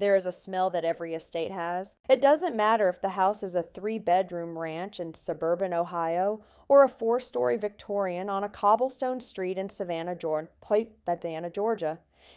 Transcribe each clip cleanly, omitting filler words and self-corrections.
There is a smell that every estate has. It doesn't matter if the house is a three-bedroom ranch in suburban Ohio or a four-story Victorian on a cobblestone street in Savannah, Georgia.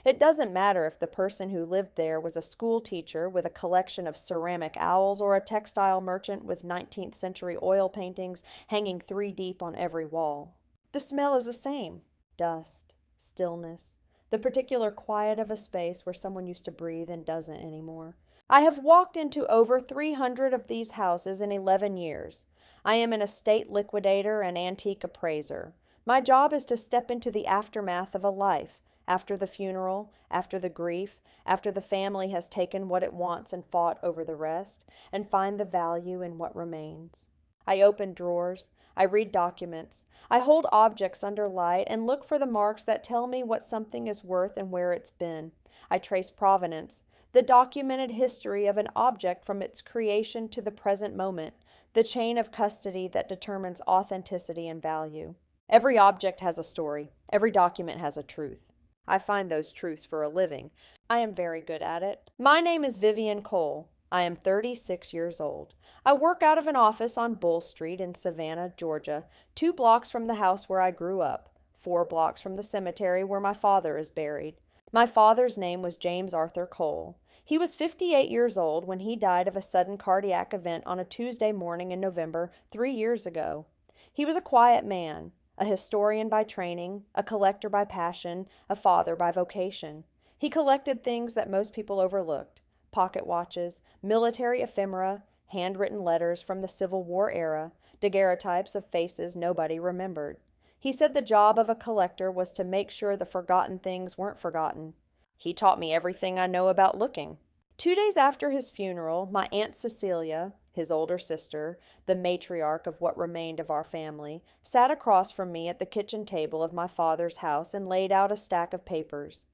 It doesn't matter if the person who lived there was a school teacher with a collection of ceramic owls or a textile merchant with 19th century oil paintings hanging three deep on every wall. The smell is the same: dust, stillness, the particular quiet of a space where someone used to breathe and doesn't anymore. I have walked into over 300 of these houses in 11 years. I am an estate liquidator and antique appraiser. My job is to step into the aftermath of a life, after the funeral, after the grief, after the family has taken what it wants and fought over the rest, and find the value in what remains. I open drawers. I read documents. I hold objects under light and look for the marks that tell me what something is worth and where it's been. I trace provenance, the documented history of an object from its creation to the present moment, the chain of custody that determines authenticity and value. Every object has a story. Every document has a truth. I find those truths for a living. I am very good at it. My name is Vivian Cole. I am 36 years old. I work out of an office on Bull Street in Savannah, Georgia, 2 blocks from the house where I grew up, 4 blocks from the cemetery where my father is buried. My father's name was James Arthur Cole. He was 58 years old when he died of a sudden cardiac event on a Tuesday morning in November 3 years ago. He was a quiet man, a historian by training, a collector by passion, a father by vocation. He collected things that most people overlooked: pocket watches, military ephemera, handwritten letters from the Civil War era, daguerreotypes of faces nobody remembered. He said the job of a collector was to make sure the forgotten things weren't forgotten. He taught me everything I know about looking. 2 days after his funeral, my Aunt Cecilia, his older sister, the matriarch of what remained of our family, sat across from me at the kitchen table of my father's house and laid out a stack of papers.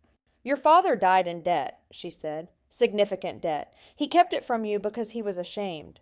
"Your father died in debt," she said. "Significant debt. He kept it from you because he was ashamed.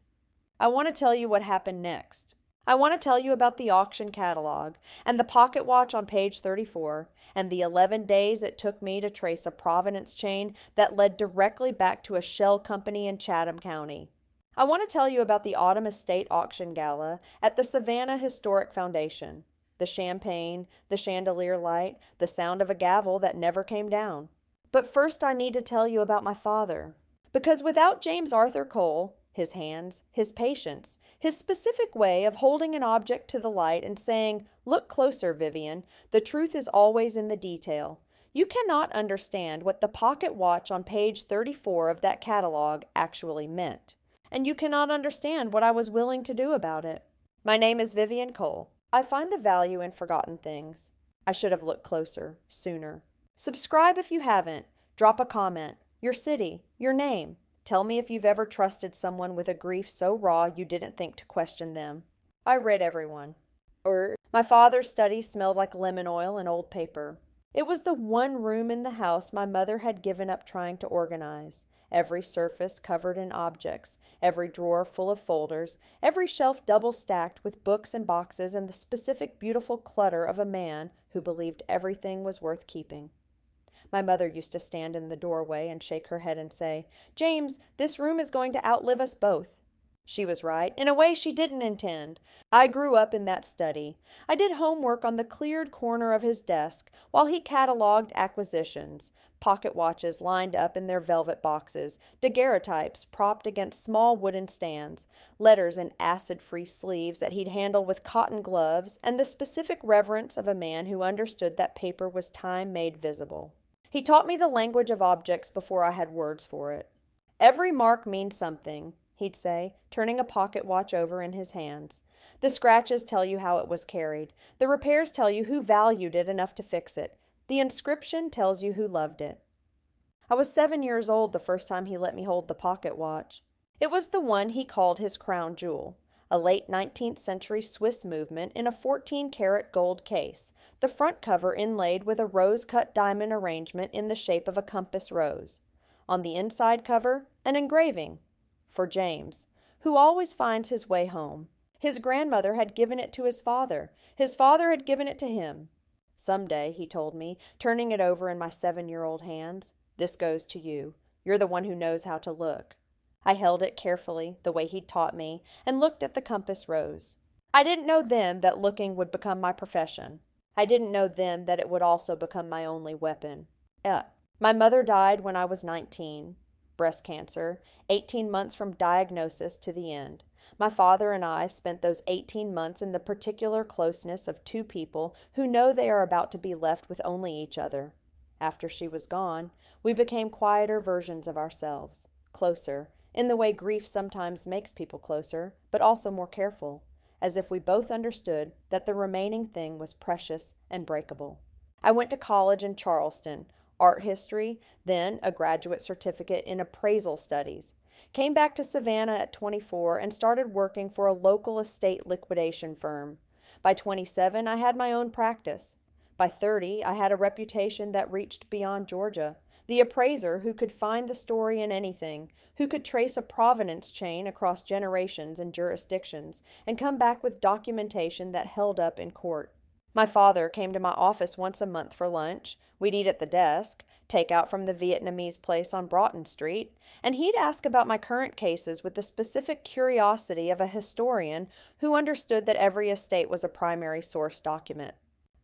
I want to tell you what happened next. I want to tell you about the auction catalog, and the pocket watch on page 34, and the 11 days it took me to trace a provenance chain that led directly back to a shell company in Chatham County. I want to tell you about the Autumn Estate Auction Gala at the Savannah Historic Foundation, the champagne, the chandelier light, the sound of a gavel that never came down. But first I need to tell you about my father. Because without James Arthur Cole, his hands, his patience, his specific way of holding an object to the light and saying, 'Look closer, Vivian, the truth is always in the detail,' you cannot understand what the pocket watch on page 34 of that catalog actually meant. And you cannot understand what I was willing to do about it. My name is Vivian Cole. I find the value in forgotten things. I should have looked closer, sooner. Subscribe if you haven't. Drop a comment. Your city, your name. Tell me if you've ever trusted someone with a grief so raw you didn't think to question them. I read everyone. My father's study smelled like lemon oil and old paper. It was the one room in the house my mother had given up trying to organize. Every surface covered in objects, every drawer full of folders, every shelf double stacked with books and boxes and the specific beautiful clutter of a man who believed everything was worth keeping. My mother used to stand in the doorway and shake her head and say, "James, this room is going to outlive us both." She was right, in a way she didn't intend. I grew up in that study. I did homework on the cleared corner of his desk while he cataloged acquisitions, pocket watches lined up in their velvet boxes, daguerreotypes propped against small wooden stands, letters in acid-free sleeves that he'd handle with cotton gloves, and the specific reverence of a man who understood that paper was time made visible. He taught me the language of objects before I had words for it. "Every mark means something," he'd say, turning a pocket watch over in his hands. "The scratches tell you how it was carried. The repairs tell you who valued it enough to fix it. The inscription tells you who loved it." I was 7 years old the first time he let me hold the pocket watch. It was the one he called his crown jewel, a late 19th century Swiss movement in a 14-karat gold case, the front cover inlaid with a rose-cut diamond arrangement in the shape of a compass rose. On the inside cover, an engraving, "For James, who always finds his way home." His grandmother had given it to his father. His father had given it to him. "Someday," he told me, turning it over in my 7-year-old hands, "this goes to you. You're the one who knows how to look." I held it carefully, the way he'd taught me, and looked at the compass rose. I didn't know then that looking would become my profession. I didn't know then that it would also become my only weapon. My mother died when I was 19. Breast cancer, 18 months from diagnosis to the end. My father and I spent those 18 months in the particular closeness of two people who know they are about to be left with only each other. After she was gone, we became quieter versions of ourselves, closer, in the way grief sometimes makes people closer, but also more careful, as if we both understood that the remaining thing was precious and breakable. I went to college in Charleston, art history, then a graduate certificate in appraisal studies. Came back to Savannah at 24 and started working for a local estate liquidation firm. By 27, I had my own practice. By 30, I had a reputation that reached beyond Georgia. The appraiser who could find the story in anything, who could trace a provenance chain across generations and jurisdictions, and come back with documentation that held up in court. My father came to my office once a month for lunch. We'd eat at the desk, take out from the Vietnamese place on Broughton Street, and he'd ask about my current cases with the specific curiosity of a historian who understood that every estate was a primary source document.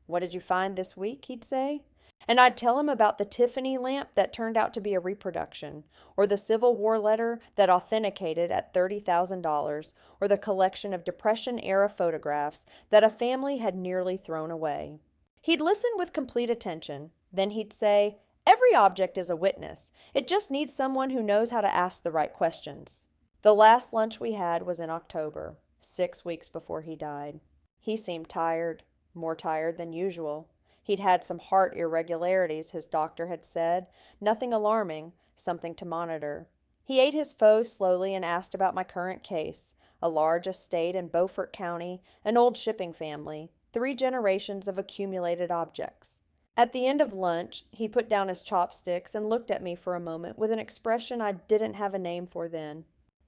"What did you find this week?" he'd say. And I'd tell him about the Tiffany lamp that turned out to be a reproduction, or the Civil War letter that authenticated at $30,000, or the collection of Depression-era photographs that a family had nearly thrown away. He'd listen with complete attention. Then he'd say, "Every object is a witness. It just needs someone who knows how to ask the right questions." The last lunch we had was in October, 6 weeks before he died. He seemed tired, more tired than usual. He'd had some heart irregularities, his doctor had said. Nothing alarming, something to monitor. He ate his pho slowly and asked about my current case, a large estate in Beaufort County, an old shipping family, 3 generations of accumulated objects. At the end of lunch, he put down his chopsticks and looked at me for a moment with an expression I didn't have a name for then.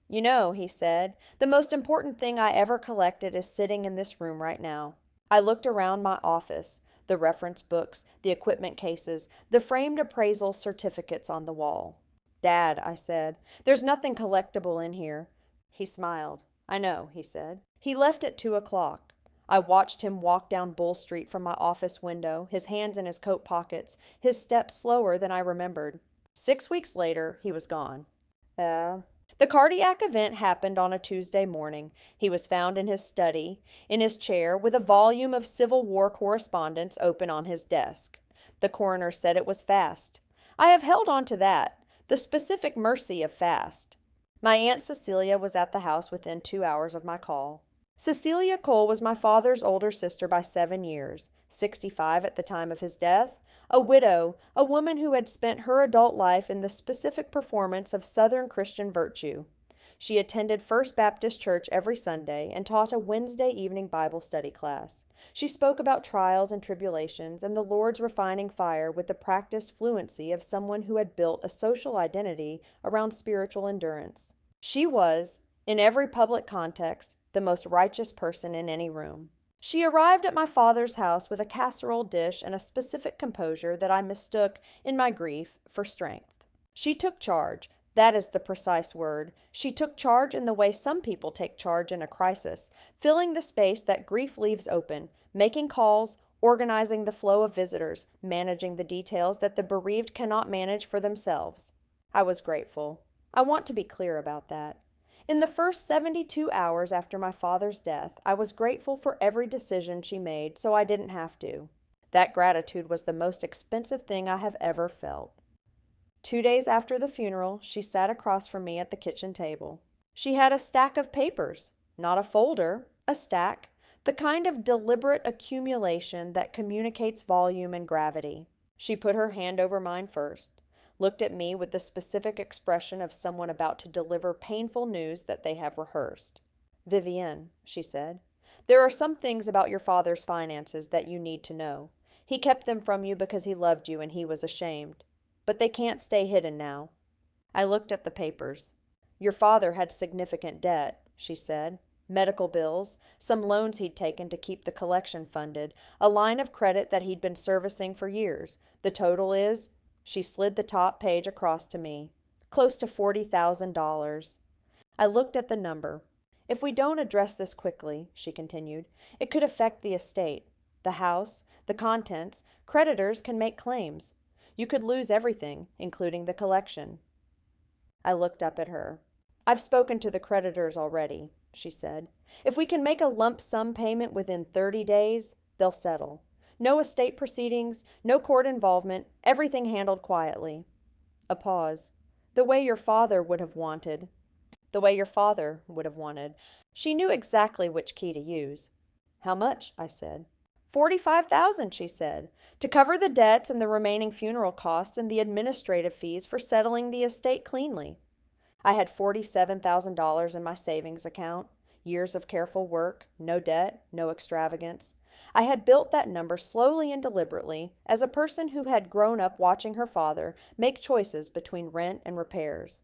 "You know," he said, "the most important thing I ever collected is sitting in this room right now." I looked around my office, the reference books, the equipment cases, the framed appraisal certificates on the wall. "Dad," I said, "there's nothing collectible in here." He smiled. "I know," he said. He left at 2 o'clock. I watched him walk down Bull Street from my office window, his hands in his coat pockets, his steps slower than I remembered. 6 weeks later, he was gone. The cardiac event happened on a Tuesday morning. He was found in his study, in his chair, with a volume of Civil War correspondence open on his desk. The coroner said it was fast. I have held on to that, the specific mercy of fast. My Aunt Cecilia was at the house within 2 hours of my call. Cecilia Cole was my father's older sister by 7 years, 65 at the time of his death, a widow, a woman who had spent her adult life in the specific performance of Southern Christian virtue. She attended First Baptist Church every Sunday and taught a Wednesday evening Bible study class. She spoke about trials and tribulations and the Lord's refining fire with the practiced fluency of someone who had built a social identity around spiritual endurance. She was, in every public context, the most righteous person in any room. She arrived at my father's house with a casserole dish and a specific composure that I mistook, in my grief, for strength. She took charge. That is the precise word. She took charge in the way some people take charge in a crisis, filling the space that grief leaves open, making calls, organizing the flow of visitors, managing the details that the bereaved cannot manage for themselves. I was grateful. I want to be clear about that. In the first 72 hours after my father's death, I was grateful for every decision she made so I didn't have to. That gratitude was the most expensive thing I have ever felt. 2 days after the funeral, she sat across from me at the kitchen table. She had a stack of papers, not a folder, a stack, the kind of deliberate accumulation that communicates volume and gravity. She put her hand over mine first, looked at me with the specific expression of someone about to deliver painful news that they have rehearsed. "Vivienne," she said, "there are some things about your father's finances that you need to know. He kept them from you because he loved you and he was ashamed. But they can't stay hidden now." I looked at the papers. "Your father had significant debt," she said. "Medical bills, some loans he'd taken to keep the collection funded, a line of credit that he'd been servicing for years. The total is—" She slid the top page across to me. close to $40,000. I looked at the number. If we don't address this quickly, she continued, it could affect the estate, the house, the contents. Creditors can make claims. You could lose everything, including the collection. I looked up at her. I've spoken to the creditors already, she said. If we can make a lump sum payment within 30 days, they'll settle. No estate proceedings, no court involvement, everything handled quietly. A pause. The way your father would have wanted. The way your father would have wanted. She knew exactly which key to use. How much? I said. 45,000, she said, to cover the debts and the remaining funeral costs and the administrative fees for settling the estate cleanly. I had $47,000 in my savings account, years of careful work, no debt, no extravagance. I had built that number slowly and deliberately as a person who had grown up watching her father make choices between rent and repairs.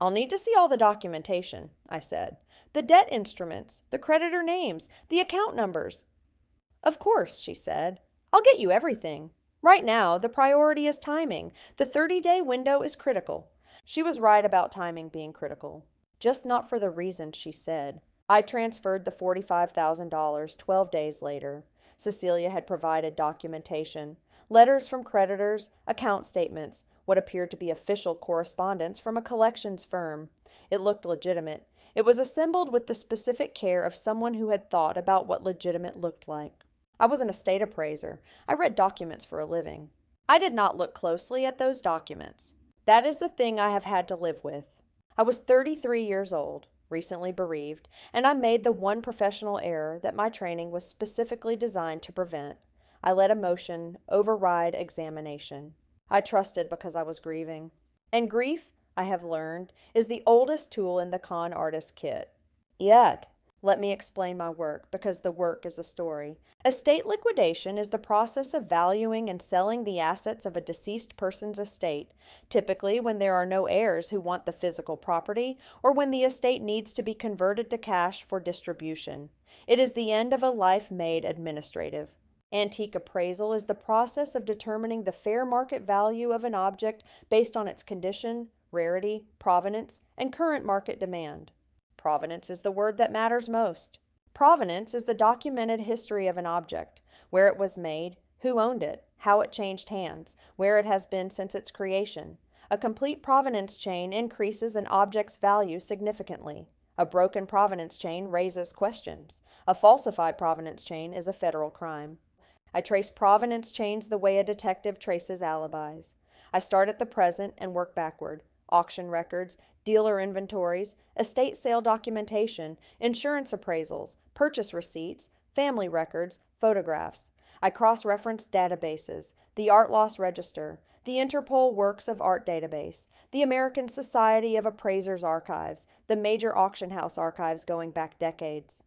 I'll need to see all the documentation, I said. The debt instruments, the creditor names, the account numbers. Of course, she said. I'll get you everything. Right now, the priority is timing. The 30-day window is critical. She was right about timing being critical. Just not for the reasons she said. I transferred the $45,000 12 days later. Cecilia had provided documentation, letters from creditors, account statements, what appeared to be official correspondence from a collections firm. It looked legitimate. It was assembled with the specific care of someone who had thought about what legitimate looked like. I was an estate appraiser. I read documents for a living. I did not look closely at those documents. That is the thing I have had to live with. I was 33 years old, recently bereaved, and I made the one professional error that my training was specifically designed to prevent. I let emotion override examination. I trusted because I was grieving. And grief, I have learned, is the oldest tool in the con artist kit. Yuck. Let me explain my work, because the work is the story. Estate liquidation is the process of valuing and selling the assets of a deceased person's estate, typically when there are no heirs who want the physical property, or when the estate needs to be converted to cash for distribution. It is the end of a life made administrative. Antique appraisal is the process of determining the fair market value of an object based on its condition, rarity, provenance, and current market demand. Provenance is the word that matters most. Provenance is the documented history of an object, where it was made, who owned it, how it changed hands, where it has been since its creation. A complete provenance chain increases an object's value significantly. A broken provenance chain raises questions. A falsified provenance chain is a federal crime. I trace provenance chains the way a detective traces alibis. I start at the present and work backward. Auction records, dealer inventories, estate sale documentation, insurance appraisals, purchase receipts, family records, photographs. I cross-reference databases, the Art Loss Register, the Interpol Works of Art Database, the American Society of Appraisers Archives, the major auction house archives going back decades.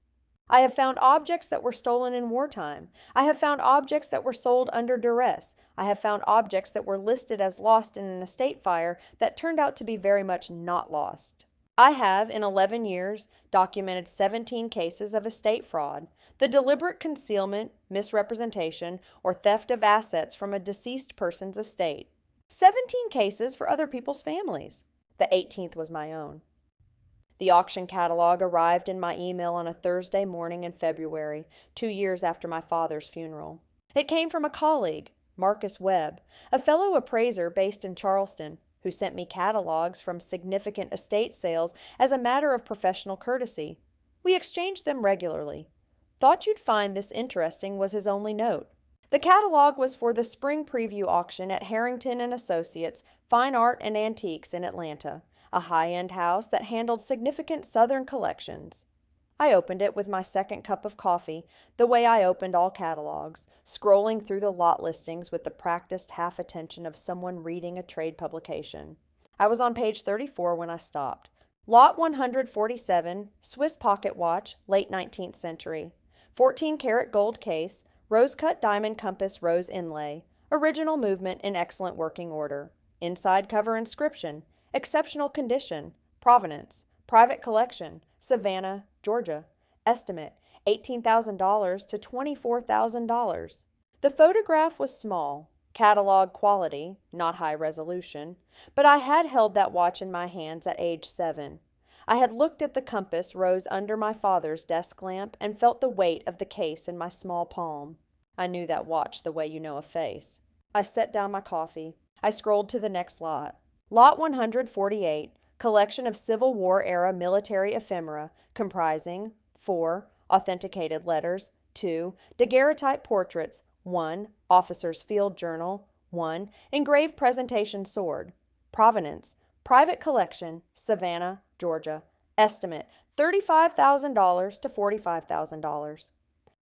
I have found objects that were stolen in wartime. I have found objects that were sold under duress. I have found objects that were listed as lost in an estate fire that turned out to be very much not lost. I have, in 11 years, documented 17 cases of estate fraud, the deliberate concealment, misrepresentation, or theft of assets from a deceased person's estate. 17 cases for other people's families. The 18th was my own. The auction catalog arrived in my email on a Thursday morning in February, 2 years after my father's funeral. It came from a colleague, Marcus Webb, a fellow appraiser based in Charleston, who sent me catalogs from significant estate sales as a matter of professional courtesy. We exchanged them regularly. Thought you'd find this interesting was his only note. The catalog was for the spring preview auction at Harrington and Associates, Fine Art and Antiques in Atlanta, a high-end house that handled significant Southern collections. I opened it with my second cup of coffee, the way I opened all catalogs, scrolling through the lot listings with the practiced half-attention of someone reading a trade publication. I was on page 34 when I stopped. Lot 147, Swiss pocket watch, late 19th century. 14-karat gold case, rose-cut diamond compass rose inlay, original movement in excellent working order. Inside cover inscription, exceptional condition, provenance, private collection, Savannah, Georgia. Estimate, $18,000 to $24,000. The photograph was small, Catalog quality, not high resolution, but I had held that watch in my hands at age 7. I had looked at the compass rose under my father's desk lamp and felt the weight of the case in my small palm. I knew that watch the way you know a face. I set down my coffee. I scrolled to the next lot. Lot 148, collection of Civil War era military ephemera, comprising 4. Authenticated letters, 2. Daguerreotype portraits, 1. Officer's Field Journal, 1. Engraved presentation sword. Provenance, private collection, Savannah, Georgia. Estimate, $35,000 to $45,000.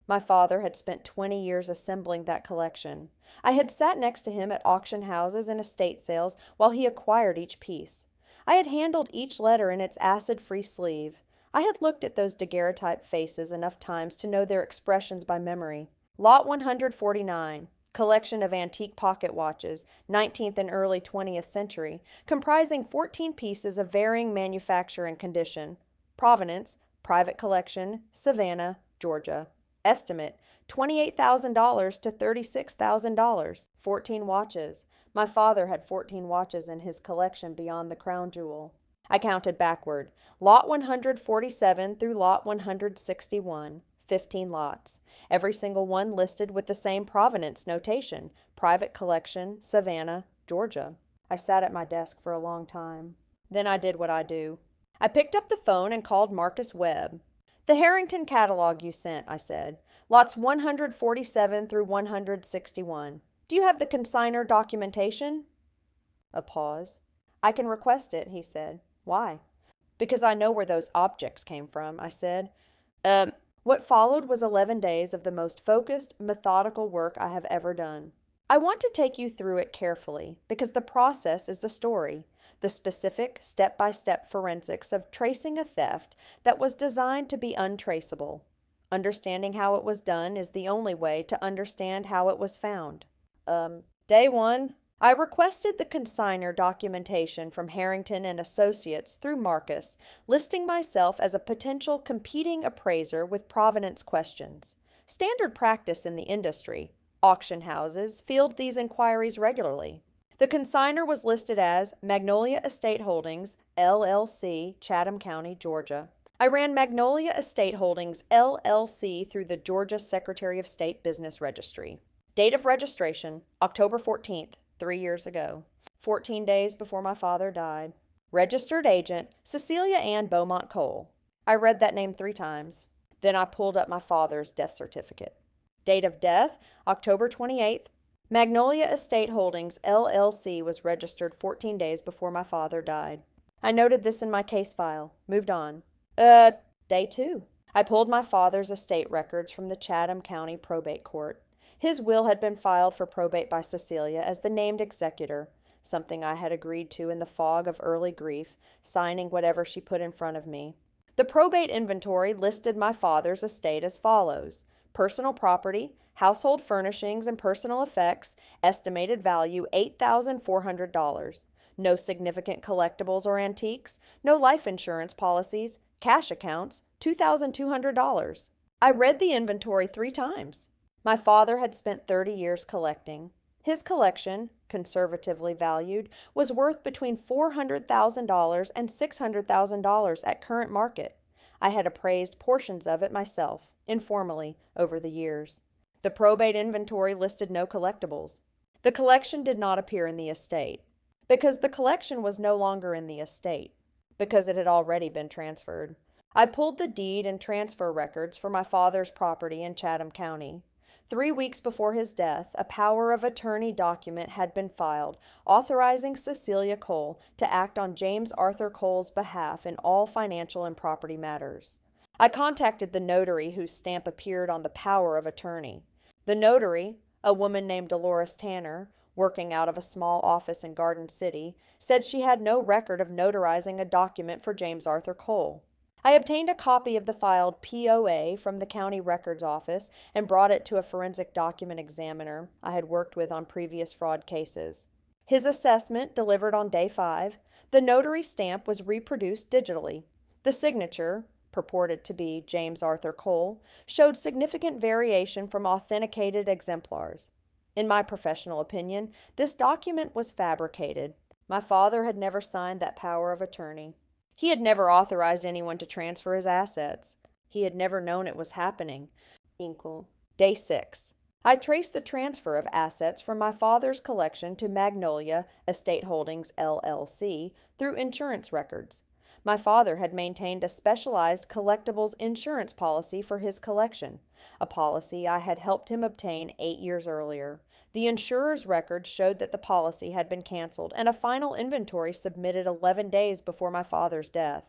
My father had spent 20 years assembling that collection. I had sat next to him at auction houses and estate sales while he acquired each piece. I had handled each letter in its acid-free sleeve. I had looked at those daguerreotype faces enough times to know their expressions by memory. Lot 149, collection of antique pocket watches, 19th and early 20th century, comprising 14 pieces of varying manufacture and condition. Provenance, private collection, Savannah, Georgia. Estimate, $28,000 to $36,000. 14 watches. My father had 14 watches in his collection beyond the crown jewel. I counted backward. Lot 147 through lot 161. 15 lots. Every single one listed with the same provenance notation. Private collection, Savannah, Georgia. I sat at my desk for a long time. Then I did what I do. I picked up the phone and called Marcus Webb. "The Harrington catalog you sent," I said. "Lots 147 through 161. Do you have the consignor documentation?" A pause. "I can request it," he said. "Why?" "Because I know where those objects came from," I said. What followed was 11 days of the most focused, methodical work I have ever done. I want to take you through it carefully, because the process is the story, the specific, step-by-step forensics of tracing a theft that was designed to be untraceable. Understanding how it was done is the only way to understand how it was found. Day 1, I requested the consignor documentation from Harrington and Associates through Marcus, listing myself as a potential competing appraiser with provenance questions. Standard practice in the industry. Auction houses field these inquiries regularly. The consignor was listed as Magnolia Estate Holdings, LLC, Chatham County, Georgia. I ran Magnolia Estate Holdings, LLC through the Georgia Secretary of State Business Registry. Date of registration, October 14th, 3 years ago, 14 days before my father died. Registered agent, Cecilia Ann Beaumont Cole. I read that name 3 times. Then I pulled up my father's death certificate. Date of death, October 28th. Magnolia Estate Holdings, LLC was registered 14 days before my father died. I noted this in my case file. Moved on. Day 2. I pulled my father's estate records from the Chatham County Probate Court. His will had been filed for probate by Cecilia as the named executor, something I had agreed to in the fog of early grief, signing whatever she put in front of me. The probate inventory listed my father's estate as follows: personal property, household furnishings and personal effects, estimated value $8,400. No significant collectibles or antiques, no life insurance policies, cash accounts, $2,200. I read the inventory 3 times. My father had spent 30 years collecting. His collection, conservatively valued, was worth between $400,000 and $600,000 at current market. I had appraised portions of it myself, informally, over the years. The probate inventory listed no collectibles. The collection did not appear in the estate, because the collection was no longer in the estate, because it had already been transferred. I pulled the deed and transfer records for my father's property in Chatham County. 3 weeks before his death, a power of attorney document had been filed authorizing Cecilia Cole to act on James Arthur Cole's behalf in all financial and property matters. I contacted the notary whose stamp appeared on the power of attorney. The notary, a woman named Dolores Tanner, working out of a small office in Garden City, said she had no record of notarizing a document for James Arthur Cole. I obtained a copy of the filed POA from the county records office and brought it to a forensic document examiner I had worked with on previous fraud cases. His assessment delivered on day 5. The notary stamp was reproduced digitally. The signature, purported to be James Arthur Cole, showed significant variation from authenticated exemplars. In my professional opinion, this document was fabricated. My father had never signed that power of attorney. He had never authorized anyone to transfer his assets. He had never known it was happening. Inkle. Day 6. I traced the transfer of assets from my father's collection to Magnolia Estate Holdings, LLC, through insurance records. My father had maintained a specialized collectibles insurance policy for his collection, a policy I had helped him obtain 8 years earlier. The insurer's records showed that the policy had been canceled and a final inventory submitted 11 days before my father's death.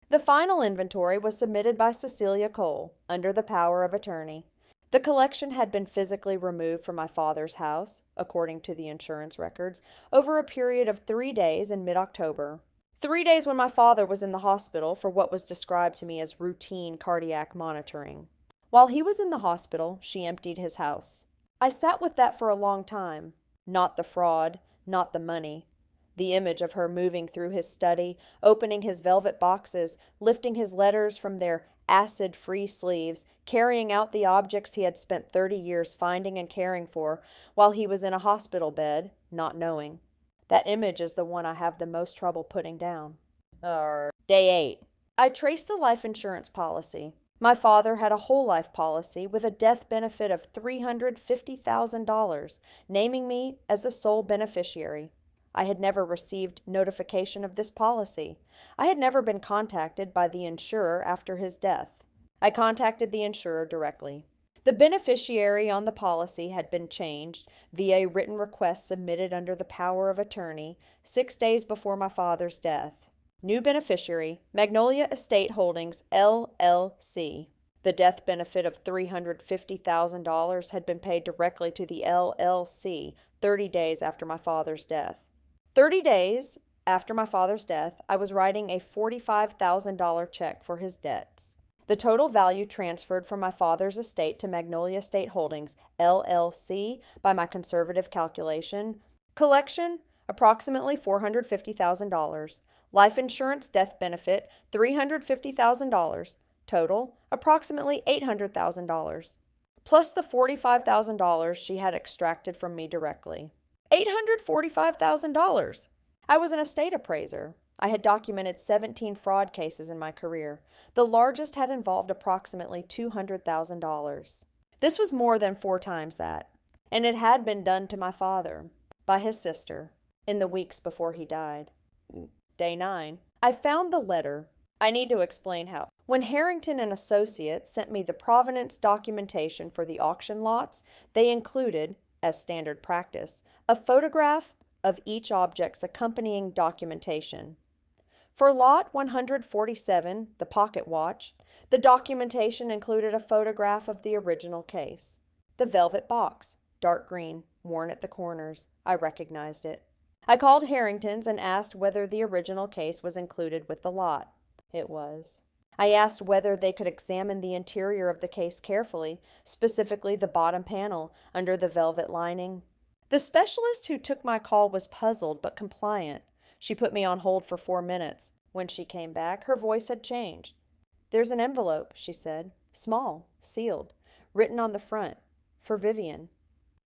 The final inventory was submitted by Cecilia Cole, under the power of attorney. The collection had been physically removed from my father's house, according to the insurance records, over a period of 3 days in mid-October. 3 days when my father was in the hospital for what was described to me as routine cardiac monitoring. While he was in the hospital, she emptied his house. I sat with that for a long time. Not the fraud, not the money. The image of her moving through his study, opening his velvet boxes, lifting his letters from their acid-free sleeves, carrying out the objects he had spent 30 years finding and caring for, while he was in a hospital bed, not knowing. That image is the one I have the most trouble putting down. Day 8. I traced the life insurance policy. My father had a whole life policy with a death benefit of $350,000, naming me as the sole beneficiary. I had never received notification of this policy. I had never been contacted by the insurer after his death. I contacted the insurer directly. The beneficiary on the policy had been changed via a written request submitted under the power of attorney 6 days before my father's death. New beneficiary, Magnolia Estate Holdings, LLC. The death benefit of $350,000 had been paid directly to the LLC 30 days after my father's death. 30 days after my father's death, I was writing a $45,000 check for his debts. The total value transferred from my father's estate to Magnolia Estate Holdings, LLC, by my conservative calculation. Collection, approximately $450,000. Life insurance death benefit, $350,000. Total, approximately $800,000. Plus the $45,000 she had extracted from me directly. $845,000. I was an estate appraiser. I had documented 17 fraud cases in my career. The largest had involved approximately $200,000. This was more than 4 times that, and it had been done to my father, by his sister, in the weeks before he died. Day 9. I found the letter. I need to explain how. When Harrington and Associates sent me the provenance documentation for the auction lots, they included, as standard practice, a photograph of each object's accompanying documentation. For lot 147, the pocket watch, the documentation included a photograph of the original case. The velvet box, dark green, worn at the corners. I recognized it. I called Harrington's and asked whether the original case was included with the lot. It was. I asked whether they could examine the interior of the case carefully, specifically the bottom panel under the velvet lining. The specialist who took my call was puzzled but compliant. She put me on hold for 4 minutes. When she came back, her voice had changed. "There's an envelope," she said. "Small, sealed, written on the front. For Vivian."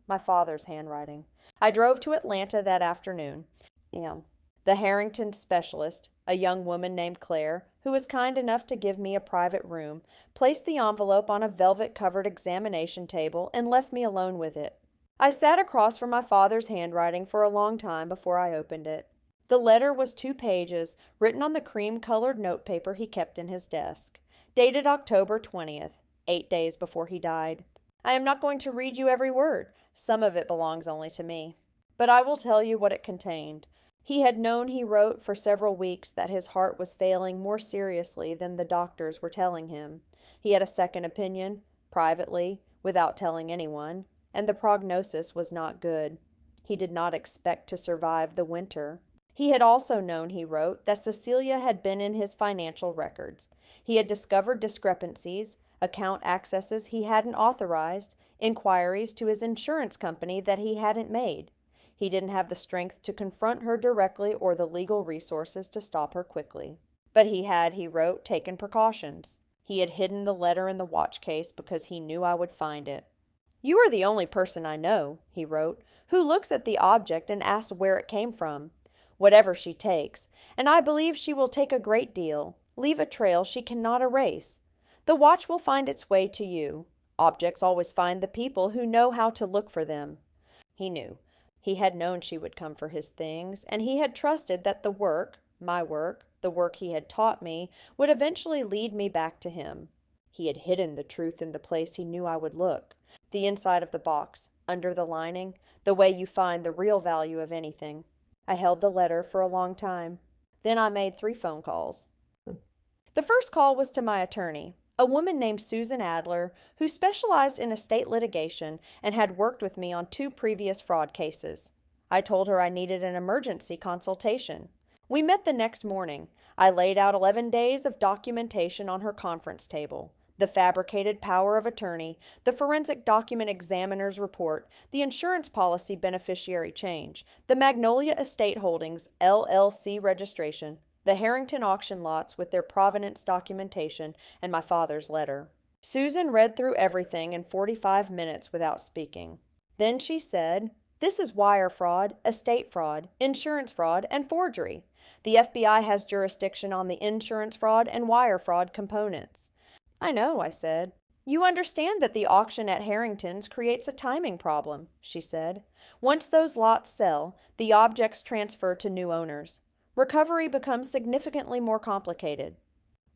My father's handwriting. I drove to Atlanta that afternoon. The Harrington specialist, a young woman named Claire, who was kind enough to give me a private room, placed the envelope on a velvet-covered examination table and left me alone with it. I sat across from my father's handwriting for a long time before I opened it. The letter was 2 pages, written on the cream-colored notepaper he kept in his desk, dated October 20th, 8 days before he died. I am not going to read you every word. Some of it belongs only to me. But I will tell you what it contained. He had known, he wrote, for several weeks that his heart was failing more seriously than the doctors were telling him. He had a second opinion, privately, without telling anyone, and the prognosis was not good. He did not expect to survive the winter. He had also known, he wrote, that Cecilia had been in his financial records. He had discovered discrepancies, account accesses he hadn't authorized, inquiries to his insurance company that he hadn't made. He didn't have the strength to confront her directly or the legal resources to stop her quickly. But he had, he wrote, taken precautions. He had hidden the letter in the watch case because he knew I would find it. "You are the only person I know," he wrote, "who looks at the object and asks where it came from. Whatever she takes, and I believe she will take a great deal, leave a trail she cannot erase. The watch will find its way to you. Objects always find the people who know how to look for them." He knew. He had known she would come for his things, and he had trusted that the work, my work, the work he had taught me, would eventually lead me back to him. He had hidden the truth in the place he knew I would look. The inside of the box, under the lining, the way you find the real value of anything. I held the letter for a long time. Then I made 3 phone calls. The first call was to my attorney, a woman named Susan Adler, who specialized in estate litigation and had worked with me on 2 previous fraud cases. I told her I needed an emergency consultation. We met the next morning. I laid out 11 days of documentation on her conference table. The fabricated power of attorney, the forensic document examiner's report, the insurance policy beneficiary change, the Magnolia Estate Holdings LLC registration, the Harrington auction lots with their provenance documentation, and my father's letter. Susan read through everything in 45 minutes without speaking. Then she said, "This is wire fraud, estate fraud, insurance fraud, and forgery. The FBI has jurisdiction on the insurance fraud and wire fraud components." "I know," I said. "You understand that the auction at Harrington's creates a timing problem," she said. "Once those lots sell, the objects transfer to new owners. Recovery becomes significantly more complicated."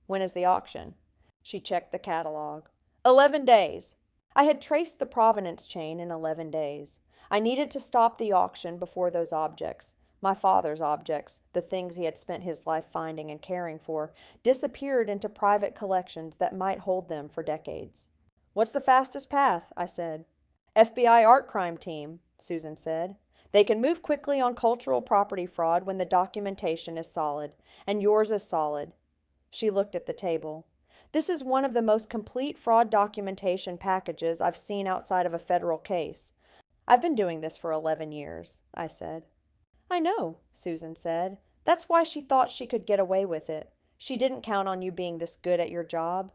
"When is the auction?" She checked the catalog. 11 days. I had traced the provenance chain in 11 days. I needed to stop the auction before those objects, my father's objects, the things he had spent his life finding and caring for, disappeared into private collections that might hold them for decades. "What's the fastest path?" I said. "FBI art crime team," Susan said. "They can move quickly on cultural property fraud when the documentation is solid, and yours is solid." She looked at the table. "This is one of the most complete fraud documentation packages I've seen outside of a federal case. I've been doing this for 11 years, I said. "I know," Susan said. "That's why she thought she could get away with it. She didn't count on you being this good at your job."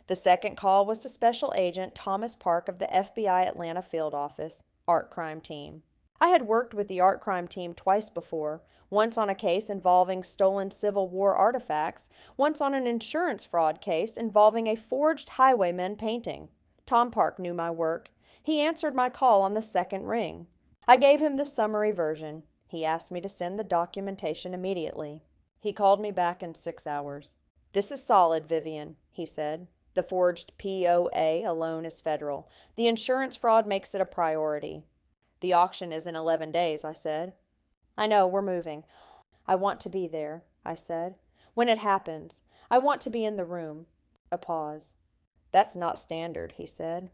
The second call was to Special Agent Thomas Park of the FBI Atlanta Field Office, Art Crime Team. I had worked with the Art Crime Team twice before, once on a case involving stolen Civil War artifacts, once on an insurance fraud case involving a forged highwayman painting. Tom Park knew my work. He answered my call on the second ring. I gave him the summary version. He asked me to send the documentation immediately. He called me back in 6 hours. "This is solid, Vivian," he said. "The forged POA alone is federal. The insurance fraud makes it a priority." "The auction is in 11 days, I said. "I know, we're moving." "I want to be there," I said. "When it happens. I want to be in the room." A pause. "That's not standard," he said.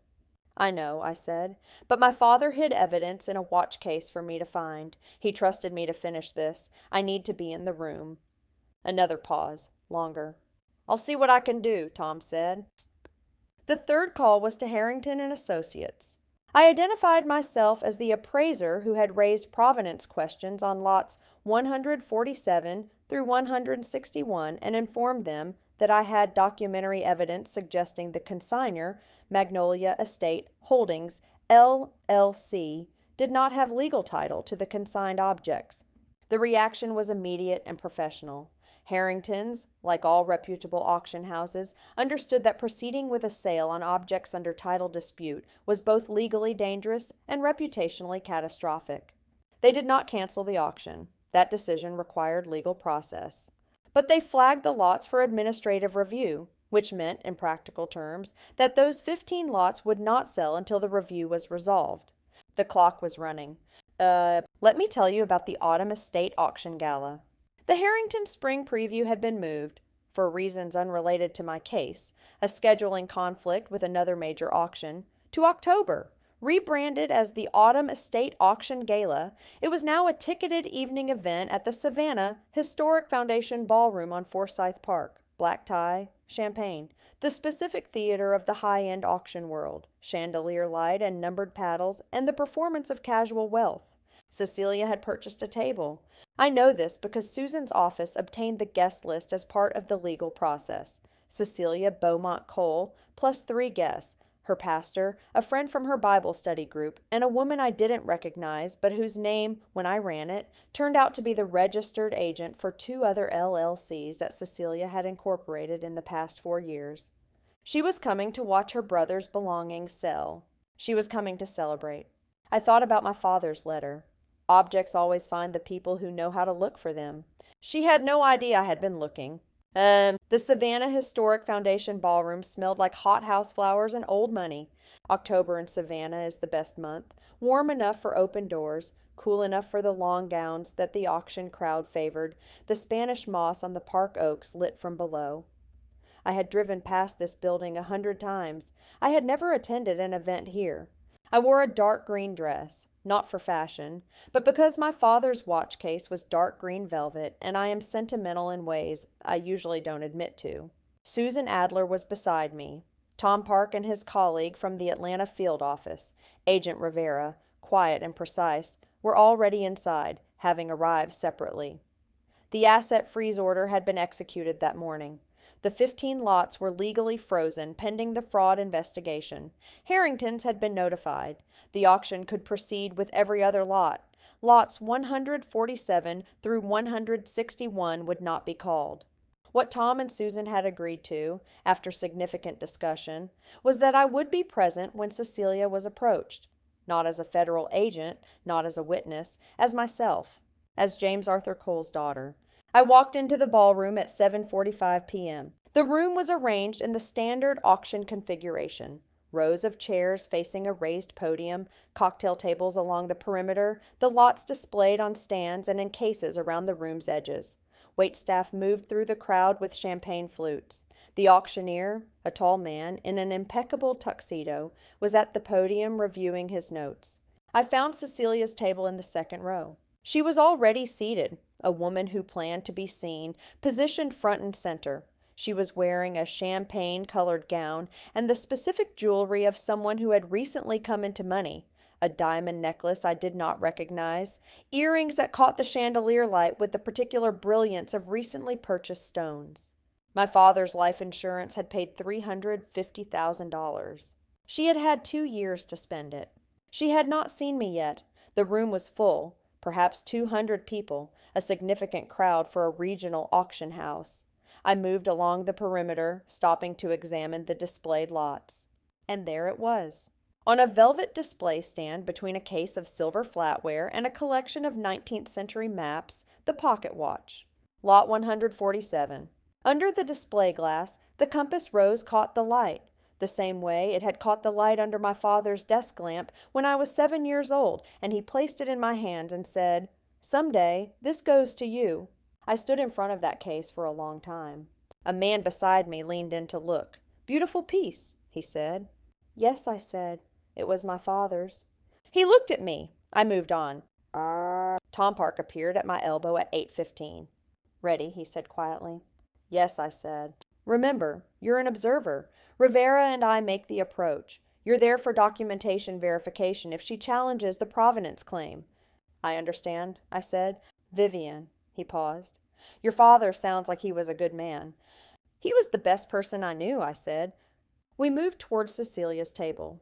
"I know," I said, "but my father hid evidence in a watch case for me to find. He trusted me to finish this. I need to be in the room." Another pause, longer. "I'll see what I can do," Tom said. The third call was to Harrington and Associates. I identified myself as the appraiser who had raised provenance questions on lots 147 through 161 and informed them that I had documentary evidence suggesting the consignor, Magnolia Estate Holdings, LLC, did not have legal title to the consigned objects. The reaction was immediate and professional. Harrington's, like all reputable auction houses, understood that proceeding with a sale on objects under title dispute was both legally dangerous and reputationally catastrophic. They did not cancel the auction. That decision required legal process. But they flagged the lots for administrative review, which meant, in practical terms, that those 15 lots would not sell until the review was resolved. The clock was running. Let me tell you about the Autumn Estate Auction Gala. The Harrington Spring Preview had been moved, for reasons unrelated to my case, a scheduling conflict with another major auction, to October. Rebranded as the Autumn Estate Auction Gala, it was now a ticketed evening event at the Savannah Historic Foundation Ballroom on Forsyth Park. Black tie, champagne, the specific theater of the high-end auction world, chandelier light and numbered paddles, and the performance of casual wealth. Cecilia had purchased a table. I know this because Susan's office obtained the guest list as part of the legal process. Cecilia Beaumont Cole, plus 3 guests, Her pastor, a friend from her Bible study group, and a woman I didn't recognize, but whose name, when I ran it, turned out to be the registered agent for two other LLCs that Cecilia had incorporated in the past 4 years. She was coming to watch her brother's belongings sell. She was coming to celebrate. I thought about my father's letter. Objects always find the people who know how to look for them. She had no idea I had been looking. The Savannah Historic Foundation ballroom smelled like hothouse flowers and old money. October in Savannah is the best month, warm enough for open doors, cool enough for the long gowns that the auction crowd favored, the Spanish moss on the park oaks lit from below. I had driven past this building 100 times. I had never attended an event here. I wore a dark green dress, not for fashion, but because my father's watch case was dark green velvet and I am sentimental in ways I usually don't admit to. Susan Adler was beside me. Tom Park and his colleague from the Atlanta field office, Agent Rivera, quiet and precise, were already inside, having arrived separately. The asset freeze order had been executed that morning. The 15 lots were legally frozen pending the fraud investigation. Harrington's had been notified. The auction could proceed with every other lot. Lots 147 through 161 would not be called. What Tom and Susan had agreed to, after significant discussion, was that I would be present when Cecilia was approached. Not as a federal agent, not as a witness, as myself, as James Arthur Cole's daughter. I walked into the ballroom at 7:45 p.m. The room was arranged in the standard auction configuration. Rows of chairs facing a raised podium, cocktail tables along the perimeter, the lots displayed on stands and in cases around the room's edges. Waitstaff moved through the crowd with champagne flutes. The auctioneer, a tall man in an impeccable tuxedo, was at the podium reviewing his notes. I found Cecilia's table in the second row. She was already seated, a woman who planned to be seen, positioned front and center. She was wearing a champagne-colored gown and the specific jewelry of someone who had recently come into money. A diamond necklace I did not recognize, earrings that caught the chandelier light with the particular brilliance of recently purchased stones. My father's life insurance had paid $350,000. She had had 2 years to spend it. She had not seen me yet. The room was full. Perhaps 200 people, a significant crowd for a regional auction house. I moved along the perimeter, stopping to examine the displayed lots. And there it was. On a velvet display stand between a case of silver flatware and a collection of 19th century maps, the pocket watch. Lot 147. Under the display glass, the compass rose caught the light, the same way it had caught the light under my father's desk lamp when I was 7 years old, and he placed it in my hands and said, "Someday, this goes to you." I stood in front of that case for a long time. A man beside me leaned in to look. "Beautiful piece," he said. "Yes," I said. "It was my father's." He looked at me. I moved on. Tom Park appeared at my elbow at 8:15. "Ready," he said quietly. "Yes," I said. "Remember, you're an observer. Rivera and I make the approach. You're there for documentation verification if she challenges the provenance claim." "I understand," I said. "Vivian." He paused. "Your father sounds like he was a good man." "He was the best person I knew," I said. We moved towards Cecilia's table.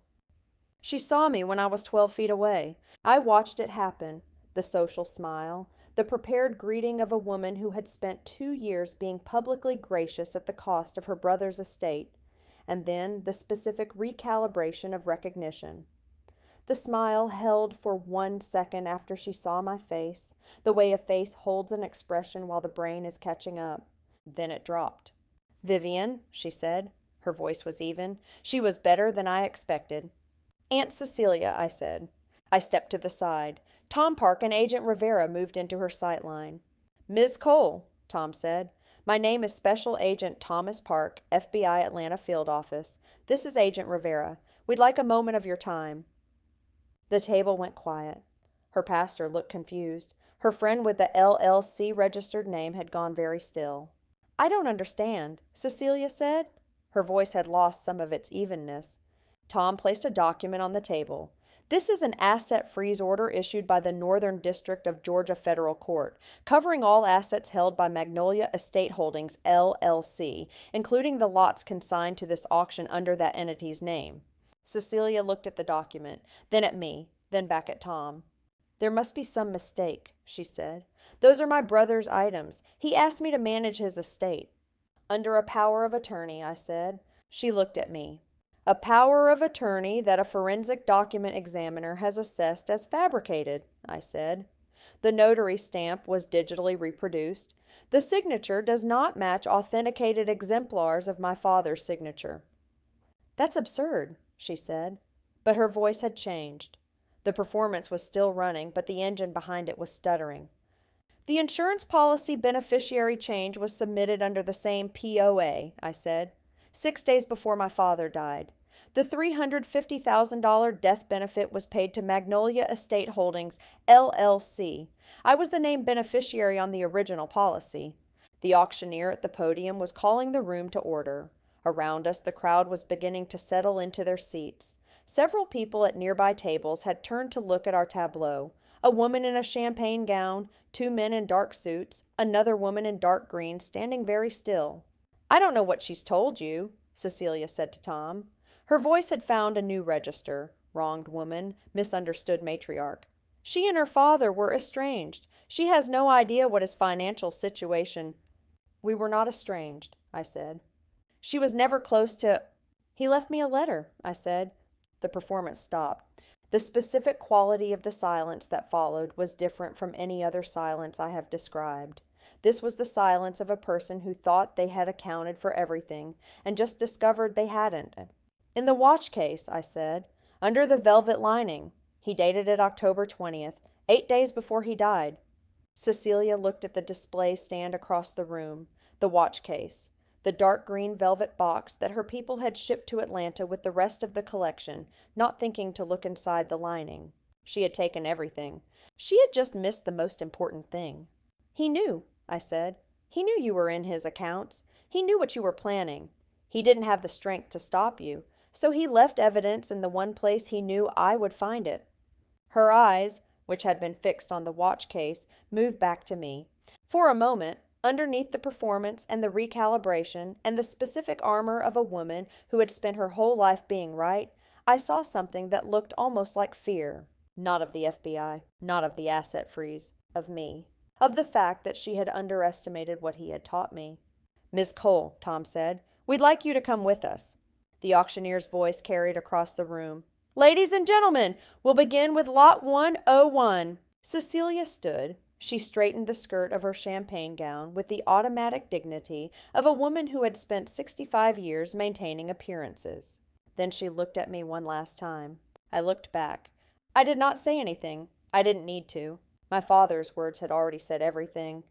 She saw me when I was 12 feet away. I watched it happen. The social smile, the prepared greeting of a woman who had spent 2 years being publicly gracious at the cost of her brother's estate, and then the specific recalibration of recognition. The smile held for 1 second after she saw my face, the way a face holds an expression while the brain is catching up. Then it dropped. "Vivian," she said. Her voice was even. She was better than I expected. "Aunt Cecilia," I said. I stepped to the side. Tom Park and Agent Rivera moved into her sight line. "Ms. Cole," Tom said. "My name is Special Agent Thomas Park, FBI Atlanta Field Office. This is Agent Rivera. We'd like a moment of your time." The table went quiet. Her pastor looked confused. Her friend with the LLC registered name had gone very still. "I don't understand," Cecilia said. Her voice had lost some of its evenness. Tom placed a document on the table. "This is an asset freeze order issued by the Northern District of Georgia Federal Court, covering all assets held by Magnolia Estate Holdings, LLC, including the lots consigned to this auction under that entity's name. Cecilia looked at the document, then at me, then back at Tom. "There must be some mistake," she said. "Those are my brother's items. He asked me to manage his estate." "Under a power of attorney," I said. She looked at me. "A power of attorney that a forensic document examiner has assessed as fabricated," I said. The notary stamp was digitally reproduced. The signature does not match authenticated exemplars of my father's signature. "That's absurd," she said. But her voice had changed. The performance was still running, but the engine behind it was stuttering. "The insurance policy beneficiary change was submitted under the same POA," I said, 6 days before my father died. The $350,000 death benefit was paid to Magnolia Estate Holdings, LLC. I was the named beneficiary on the original policy. The auctioneer at the podium was calling the room to order. Around us, the crowd was beginning to settle into their seats. Several people at nearby tables had turned to look at our tableau. A woman in a champagne gown, 2 men in dark suits, another woman in dark green standing very still. "I don't know what she's told you," Cecilia said to Tom. Her voice had found a new register. Wronged woman, misunderstood matriarch. "She and her father were estranged. She has no idea what his financial situation—" "We were not estranged," I said. "She was never close to—" "He left me a letter," I said. The performance stopped. The specific quality of the silence that followed was different from any other silence I have described. This was the silence of a person who thought they had accounted for everything and just discovered they hadn't. "In the watch case," I said, "under the velvet lining. He dated it October 20th, 8 days before he died." Cecilia looked at the display stand across the room, the watch case, the dark green velvet box that her people had shipped to Atlanta with the rest of the collection, not thinking to look inside the lining. She had taken everything. She had just missed the most important thing. "He knew," I said. "He knew you were in his accounts. He knew what you were planning. He didn't have the strength to stop you, so he left evidence in the one place he knew I would find it." Her eyes, which had been fixed on the watch case, moved back to me. For a moment, underneath the performance and the recalibration and the specific armor of a woman who had spent her whole life being right, I saw something that looked almost like fear. Not of the FBI, not of the asset freeze, of me. Of the fact that she had underestimated what he had taught me. "Miss Cole," Tom said, "we'd like you to come with us." The auctioneer's voice carried across the room. "Ladies and gentlemen, we'll begin with lot 101. Cecilia stood. She straightened the skirt of her champagne gown with the automatic dignity of a woman who had spent 65 years maintaining appearances. Then she looked at me one last time. I looked back. I did not say anything. I didn't need to. My father's words had already said everything.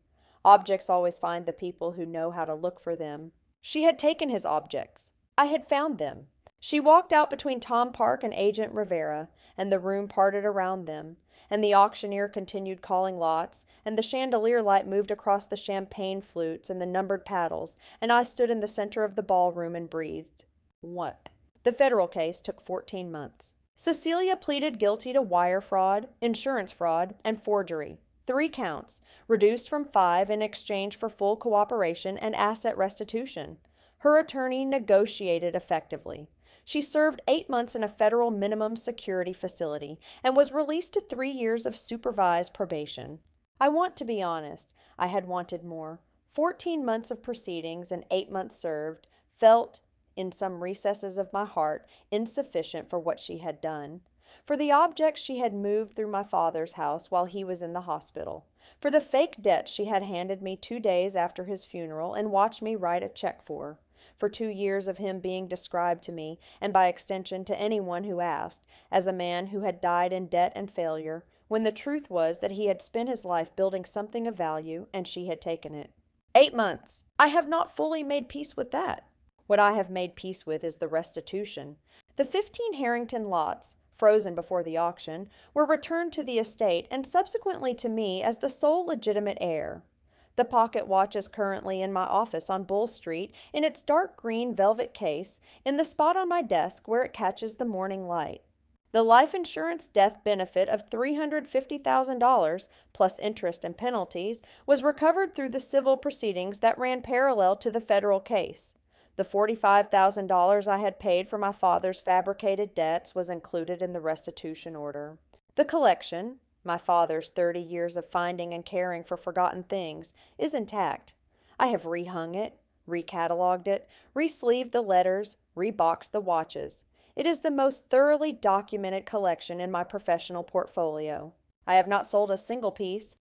Objects always find the people who know how to look for them. She had taken his objects. I had found them. She walked out between Tom Park and Agent Rivera, and the room parted around them, and the auctioneer continued calling lots, and the chandelier light moved across the champagne flutes and the numbered paddles, and I stood in the center of the ballroom and breathed. What? The federal case took 14 months. Cecilia pleaded guilty to wire fraud, insurance fraud, and forgery. 3 counts, reduced from 5 in exchange for full cooperation and asset restitution. Her attorney negotiated effectively. She served 8 months in a federal minimum security facility and was released to 3 years of supervised probation. I want to be honest, I had wanted more. 14 months of proceedings and 8 months served felt, in some recesses of my heart, insufficient for what she had done. For the objects she had moved through my father's house while he was in the hospital. For the fake debts she had handed me 2 days after his funeral and watched me write a check for. For 2 years of him being described to me, and by extension to anyone who asked, as a man who had died in debt and failure, when the truth was that he had spent his life building something of value, and she had taken it. 8 months! I have not fully made peace with that. What I have made peace with is the restitution. The 15 Harrington lots, frozen before the auction, were returned to the estate and subsequently to me as the sole legitimate heir. The pocket watch is currently in my office on Bull Street in its dark green velvet case in the spot on my desk where it catches the morning light. The life insurance death benefit of $350,000, plus interest and penalties, was recovered through the civil proceedings that ran parallel to the federal case. The $45,000 I had paid for my father's fabricated debts was included in the restitution order. The collection, my father's 30 years of finding and caring for forgotten things, is intact. I have rehung it, recatalogued it, re-sleeved the letters, reboxed the watches. It is the most thoroughly documented collection in my professional portfolio. I have not sold a single piece.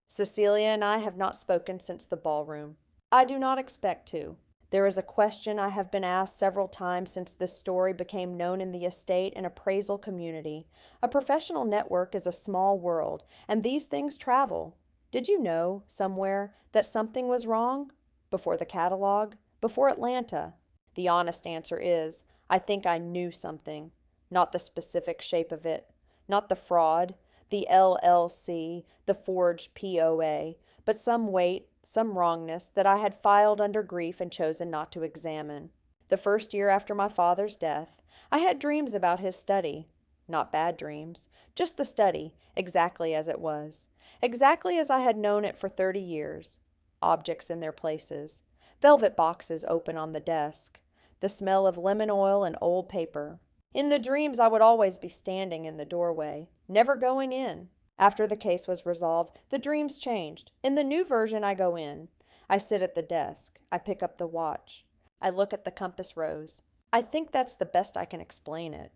Cecilia and I have not spoken since the ballroom. I do not expect to. There is a question I have been asked several times since this story became known in the estate and appraisal community. A professional network is a small world, and these things travel. Did you know, somewhere, that something was wrong? Before the catalog? Before Atlanta? The honest answer is, I think I knew something. Not the specific shape of it. Not the fraud, the LLC, the forged POA, but some weight, some wrongness that I had filed under grief and chosen not to examine. The first year after my father's death, I had dreams about his study. Not bad dreams, just the study, exactly as it was. Exactly as I had known it for 30 years. Objects in their places. Velvet boxes open on the desk. The smell of lemon oil and old paper. In the dreams I would always be standing in the doorway, never going in. After the case was resolved, the dreams changed. In the new version, I go in. I sit at the desk. I pick up the watch. I look at the compass rose. I think that's the best I can explain it.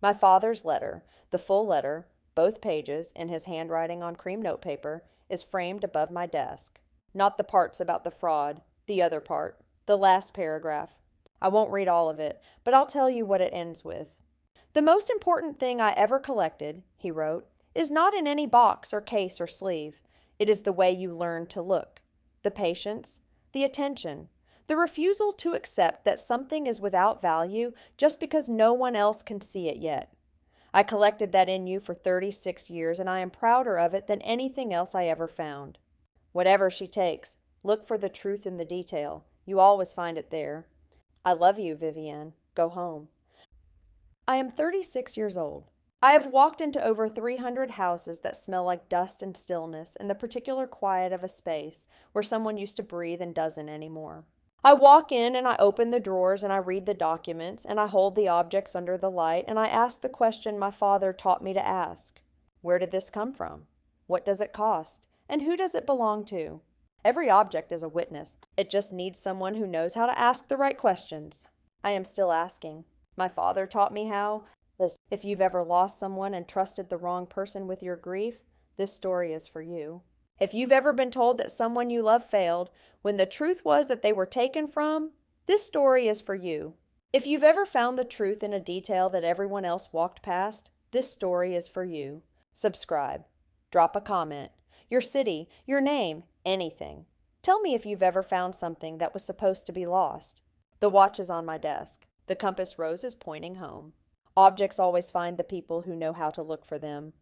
My father's letter, the full letter, both pages, in his handwriting on cream notepaper, is framed above my desk. Not the parts about the fraud, the other part, the last paragraph. I won't read all of it, but I'll tell you what it ends with. The most important thing I ever collected, he wrote, is not in any box or case or sleeve. It is the way you learn to look. The patience, the attention, the refusal to accept that something is without value just because no one else can see it yet. I collected that in you for 36 years, and I am prouder of it than anything else I ever found. Whatever she takes, look for the truth in the detail. You always find it there. I love you, Vivienne. Go home. I am 36 years old. I have walked into over 300 houses that smell like dust and stillness and the particular quiet of a space where someone used to breathe and doesn't anymore. I walk in and I open the drawers and I read the documents and I hold the objects under the light and I ask the question my father taught me to ask. Where did this come from? What does it cost? And who does it belong to? Every object is a witness. It just needs someone who knows how to ask the right questions. I am still asking. My father taught me how. If you've ever lost someone and trusted the wrong person with your grief, this story is for you. If you've ever been told that someone you love failed, when the truth was that they were taken from, this story is for you. If you've ever found the truth in a detail that everyone else walked past, this story is for you. Subscribe. Drop a comment. Your city, your name, anything. Tell me if you've ever found something that was supposed to be lost. The watch is on my desk. The compass rose is pointing home. Objects always find the people who know how to look for them.